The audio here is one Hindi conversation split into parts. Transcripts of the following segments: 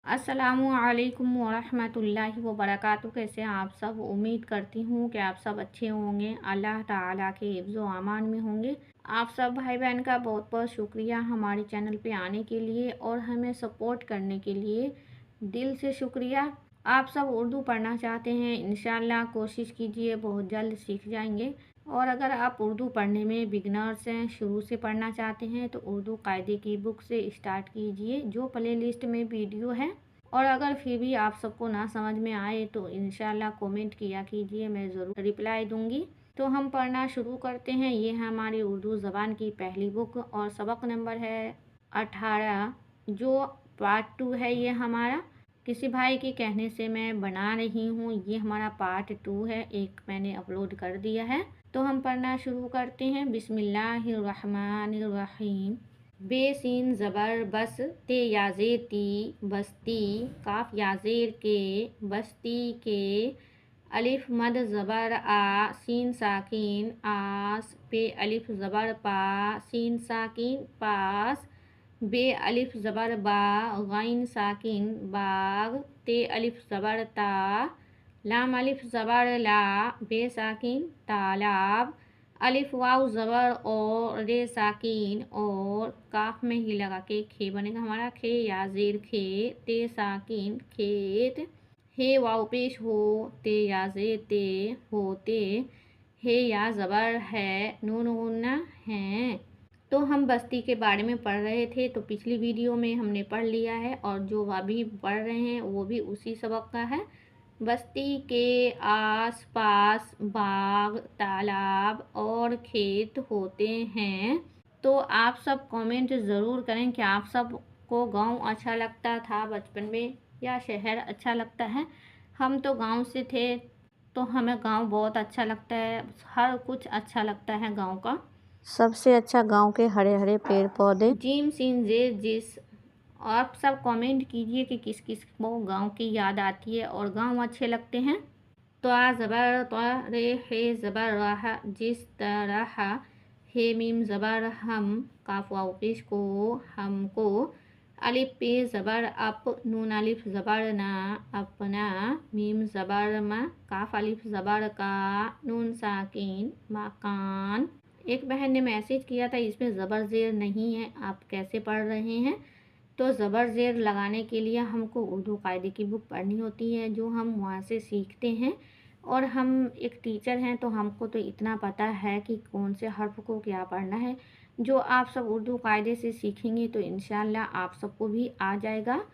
अस्सलामुअलैकुम वरहमतुल्लाहि वबरकातुहू। कैसे हैं आप सब? उम्मीद करती हूँ कि आप सब अच्छे होंगे, अल्लाह ताला के हिफ्ज़ व अमान में होंगे। आप सब भाई बहन का बहुत बहुत शुक्रिया हमारे चैनल पे आने के लिए और हमें सपोर्ट करने के लिए, दिल से शुक्रिया। आप सब उर्दू पढ़ना चाहते हैं, इंशाल्लाह कोशिश कीजिए, बहुत जल्द सीख जाएंगे। और अगर आप उर्दू पढ़ने में बिगनर्स हैं, शुरू से पढ़ना चाहते हैं, तो उर्दू कायदे की बुक से स्टार्ट कीजिए, जो प्ले लिस्ट में वीडियो है। और अगर फिर भी आप सबको ना समझ में आए तो इंशाल्लाह कमेंट किया कीजिए, मैं ज़रूर रिप्लाई दूंगी। तो हम पढ़ना शुरू करते हैं। ये है हमारी उर्दू ज़बान की पहली बुक और सबक नंबर है 18, जो पार्ट 2 है ये हमारा। किसी भाई के कहने से मैं बना रही हूँ, ये हमारा पार्ट 2 है, एक मैंने अपलोड कर दिया है। तो हम पढ़ना शुरू करते हैं। बिस्मिल्लाहिर्रहमानिर्रहीम। बेसीन ज़बर बस, ते याज़े ती बस्ती, काफ याज़ेर के बस्ती के, अलिफ मद ज़बर आ, सीन साकिन आस, पे अलिफ ज़बर पा, सीन साकिन पास, बे अलिफ ज़बर बा, गैन साकिन बाग, ते अलिफ ज़बर ता, लाम अलिफ ज़बर ला, बे साकिन तालाब, अलिफ वाव ज़बर और, रे साकिन और, काफ में ही लगा के खे बनेगा हमारा, खे या ज़ेर खे, ते साकिन खेत, हे वाव पेश हो, ते या ज़े ते होते, हे या ज़बर है, नून गुन्ना हैं। तो हम बस्ती के बारे में पढ़ रहे थे, तो पिछली वीडियो में हमने पढ़ लिया है और जो अभी पढ़ रहे हैं वो भी उसी सबक का है। बस्ती के आस पास बाग, तालाब और खेत होते हैं। तो आप सब कमेंट ज़रूर करें कि आप सब को गांव अच्छा लगता था बचपन में या शहर अच्छा लगता है। हम तो गांव से थे, तो हमें गांव बहुत अच्छा लगता है, हर कुछ अच्छा लगता है गांव का। सबसे अच्छा गांव के हरे हरे पेड़ पौधे। जिम सिन जे जिस। आप सब कमेंट कीजिए कि किस किस को गांव की याद आती है और गांव अच्छे लगते हैं। तो ज़बर तो, रे हे ज़बर रहा, जिस तरह, हे मीम ज़बर हम, काफ वाव पेश को, हमको, अलिफ पे ज़बर अप, नून अलिफ ज़बर ना, अपना, मीम ज़बर मा, काफ अलिफ ज़बर का, नून साकिन, मकान। एक बहन ने मैसेज किया था इसमें ज़बर ज़ेर नहीं है, आप कैसे पढ़ रहे हैं? तो ज़बर ज़ेर लगाने के लिए हमको उर्दू कायदे की बुक पढ़नी होती है, जो हम वहाँ से सीखते हैं। और हम एक टीचर हैं, तो हमको तो इतना पता है कि कौन से हर्फ को क्या पढ़ना है। जो आप सब उर्दू कायदे से सीखेंगे तो इंशाल्लाह आप सबको भी आ जाएगा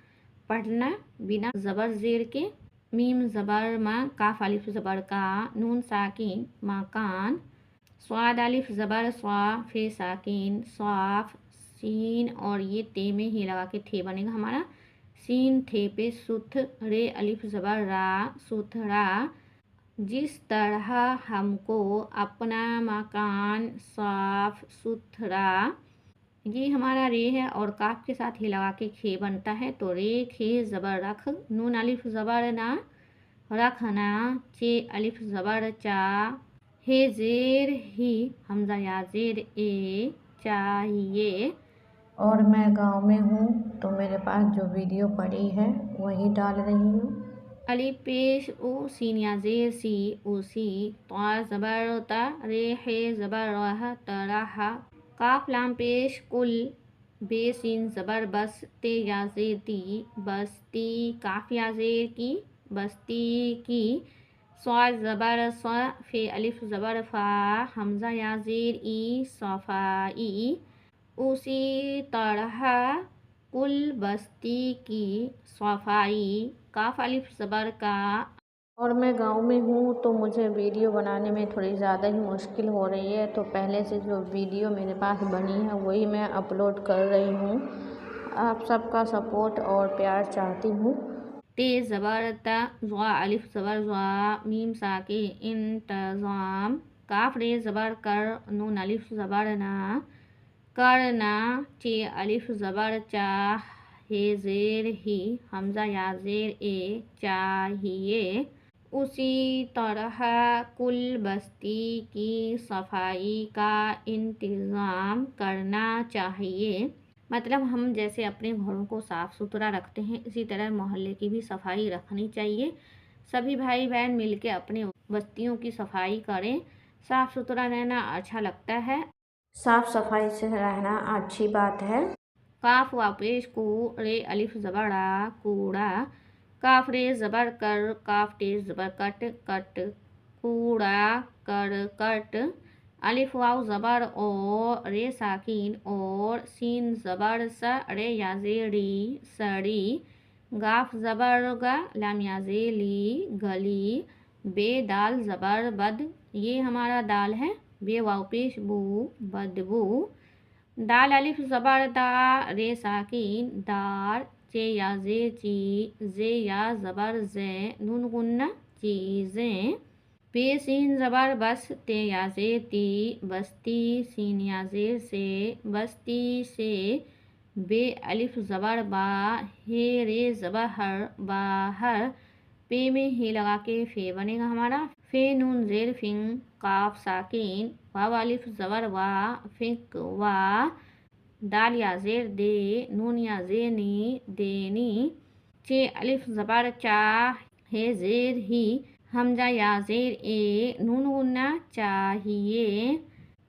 पढ़ना बिना ज़बर ज़ेर के। मीम ज़बर मा, काफ अलिफ ज़बर का, नून साकिन मकान, स्वाद अलिफ ज़बर स्वा, फे साकिन स्वाफ, सीन और ये ते में ही लगा के थे बनेगा हमारा, सीन थे पे सुथ, रे अलिफ ज़बर रा, सुथरा, जिस तरह हमको अपना मकान साफ सुथरा। ये हमारा रे है और काफ के साथ ही लगा के खे बनता है, तो रे खे ज़बर रख, नून अलिफ ज़बर ना, रखना, चे अलिफ ज़बर चा, हे ज़ेर ही, हमज़ा या ज़ेर ए, चाहिए। और मैं गांव में हूँ, तो मेरे पास जो वीडियो पड़ी है वही डाल रही हूँ। अलिफ पेश उ, सीन या ज़ेर सी, उसी, त्वा ज़बर ता, रे हे ज़बर रह, तरह, काफ लाम पेश कुल, बे सीन ज़बर बस, ते या ज़ेर ती, बस्ती, काफ या ज़ेर की, बस्ती की, स्वाद ज़बर स्वा, फे अलिफ ज़बर फा, हमज़ा या ज़ेर ई, सफ़ाई, उसी तरह कुल बस्ती की सफाई, काफ अलिफ ज़बर का। और मैं गांव में हूँ, तो मुझे वीडियो बनाने में थोड़ी ज़्यादा ही मुश्किल हो रही है, तो पहले से जो वीडियो मेरे पास बनी है वही मैं अपलोड कर रही हूँ। आप सबका सपोर्ट और प्यार चाहती हूँ। ते ज़बर ता, ज़्वा अलिफ ज़बर ज़्वा, मीम साके इंतज़ाम, काफ रे ज़बर कर, नून अलिफ ज़बर ना, करना, चे अलिफ ज़बर चा, हे ज़ेर ही, हमज़ा या ज़ेर ए, चाहिए, उसी तरह कुल बस्ती की सफाई का इंतज़ाम करना चाहिए। मतलब हम जैसे अपने घरों को साफ़ सुथरा रखते हैं, इसी तरह मोहल्ले की भी सफाई रखनी चाहिए। सभी भाई बहन मिलके अपने बस्तियों की सफाई करें, साफ़ सुथरा रहना अच्छा लगता है। साफ सफाई से रहना अच्छी बात है। काफ व पेश कू रे अलिफ ज़बर आ कूड़ा, काफ रे ज़बर कर काफ टे ज़बर कट कट, कूड़ा कर कट, अलिफ वाव ज़बर ओ रे साकिन और, सीन ज़बर स रे याजेरी सड़ी, गाफ ज़बर ग लाम याजेली गली, बे दाल ज़बर बद, ये हमारा दाल है, बे वाव पेश बू बदबू, दाल अलिफ ज़बर दा रे साकिन दार, चे या जे या ज़बर जे, नून गुन्ना चीज़ें, पे सीन ज़बर बस, ते या जे ती बस्ती, सीन या जेर से बस्ती से, बे अलिफ ज़बर बा, हे रे ज़बर हर बाहर, पे में ही लगा के फे बनेगा हमारा, फे नून जेर फिंग, काफ साकिन, वाव अलिफ ज़बर वा, फिक वा, दाल या जेर दे, नून या जेनी देनी, चे अलिफ ज़बर चा, हे जेर ही, हमजा या जेर ए, नून गुन्ना चाहिए,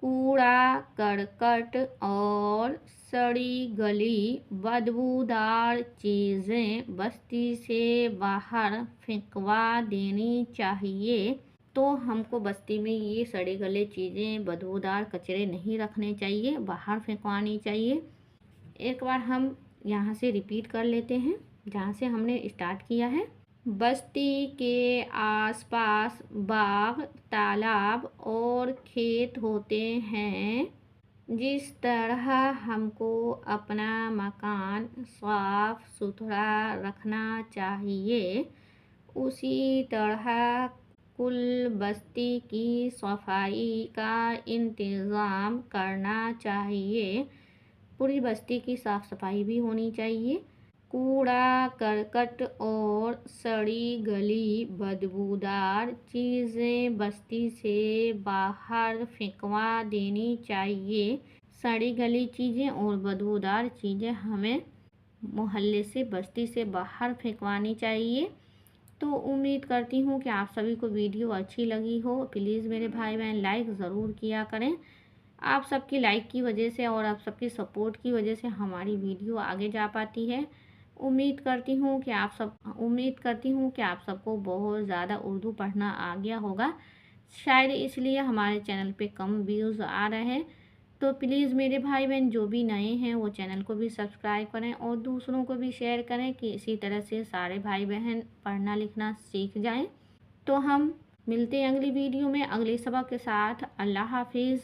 कूड़ा करकट और, सड़ी गली बदबूदार चीज़ें बस्ती से बाहर फेंकवा देनी चाहिए। तो हमको बस्ती में ये सड़े गले चीज़ें बदबूदार कचरे नहीं रखने चाहिए, बाहर फेंकवानी चाहिए। एक बार हम यहाँ से रिपीट कर लेते हैं जहाँ से हमने स्टार्ट किया है। बस्ती के आसपास बाग, तालाब और खेत होते हैं। जिस तरह हमको अपना मकान साफ सुथरा रखना चाहिए, उसी तरह कुल बस्ती की सफाई का इंतज़ाम करना चाहिए। पूरी बस्ती की साफ़ सफाई भी होनी चाहिए। कूड़ा करकट और सड़ी गली बदबूदार चीज़ें बस्ती से बाहर फेंकवा देनी चाहिए। सड़ी गली चीज़ें और बदबूदार चीज़ें हमें मोहल्ले से बस्ती से बाहर फेंकवानी चाहिए। तो उम्मीद करती हूँ कि आप सभी को वीडियो अच्छी लगी हो। प्लीज़ मेरे भाई बहन लाइक ज़रूर किया करें। आप सबकी लाइक की वजह से और आप सबकी सपोर्ट की वजह से हमारी वीडियो आगे जा पाती है। उम्मीद करती हूँ कि आप सबको बहुत ज़्यादा उर्दू पढ़ना आ गया होगा, शायद इसलिए हमारे चैनल पे कम व्यूज़ आ रहे हैं। तो प्लीज़ मेरे भाई बहन जो भी नए हैं वो चैनल को भी सब्सक्राइब करें और दूसरों को भी शेयर करें कि इसी तरह से सारे भाई बहन पढ़ना लिखना सीख जाएं। तो हम मिलते हैं अगली वीडियो में अगले सबक के साथ। अल्लाह हाफिज़।